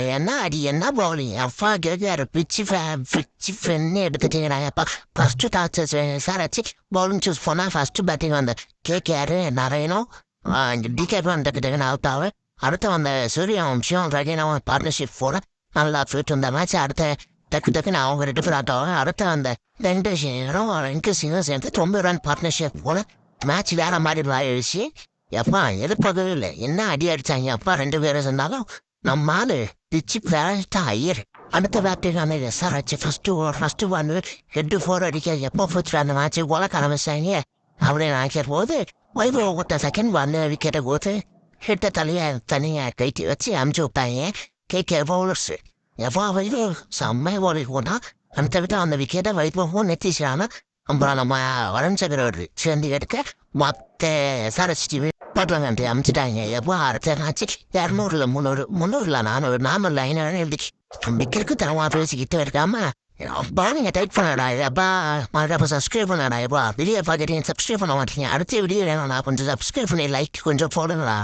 என்ன அடி என்ன பவுலிங் அப்பா கேட்காரு பிச்சு ஃபென்னு எடுத்துட்டீங்கடா அப்பா ஃபர்ஸ்ட் டாஸ் சார் ஆச்சு பவுலிங் சூஸ் பண்ணா ஃபர்ஸ்ட் பேட்டிங் வந்து கேட்காரு நிறையனும் டிகேட் வந்துக்கிட்டு அவுட் ஆகும் அடுத்து வந்த சூரியவம்சியும் ரஜினாவும் பார்ட்னர்ஷிப் போட நல்லா போயிட்டு இருந்த மேட்ச் அடுத்த டக்குன்னு அவங்க 2 பேர் ஆட்டாங்க அடுத்து அந்த வெங்கடேஷனும் சேர்ந்து 9 ரன் பார்ட்னர்ஷிப் போல மேட்ச் வேற மாதிரி ஆயிடுச்சு எப்பா எதிர்பார்க்கவே இல்லை என்ன அடி அடிச்சாங்க அப்பா 2 பேரும் சொன்னாலும் நம்ம ஆளு பிச்சு பேரண்டா ஐயர் அடுத்த பேட்டிங் சார் ஆச்சு ஃபர்ஸ்ட் ஒன் ஹெட் 4 அடிக்க எப்போ போச்சு அந்த மேட்ச் உலக ஆரம்பிச்சாங்க அப்படின்னு நினைக்கிற போது வைபவ கொடுத்த செகண்ட் ஒன் விக்கெட்டை கொடுத்து ஹெட்டை தனியாக கைட்டி வச்சு அமுச்சு விட்டாங்க கேட்க பவுலர்ஸ் எவ்வளோ வைபவ் செம்மை ஓடி போனா அந்த விட்டு அந்த விக்கெட்டை வைபவம் நெத்திச்சானா அப்புறம் நம்ம வளஞ்சகரோடு சேர்ந்து எடுக்க மொத்த சரஸ்டி பட்லங்கன்ட்டு அமுச்சிட்டாங்க எப்போ அடுத்த மேட்ச்சு 200ல் 300ல் 400 500 எழுதிச்சு விக்கெட்டுக்கு தரமாக பேசிக்கிட்டு இருக்காம அப்பா நீங்கள் டைட் பண்ணடா அப்பா மறுபடியும் சப்ஸ்கிரைப் பண்ணடா எப்பா வீடியோ பார்க்குறீங்க சப்ஸ்கிரைப் பண்ண மாட்டீங்க அடுத்த வீடியோ வேணும் நான் கொஞ்சம் சப்ஸ்கிரைப் பண்ணி லைக் கொஞ்சம் போடுங்களா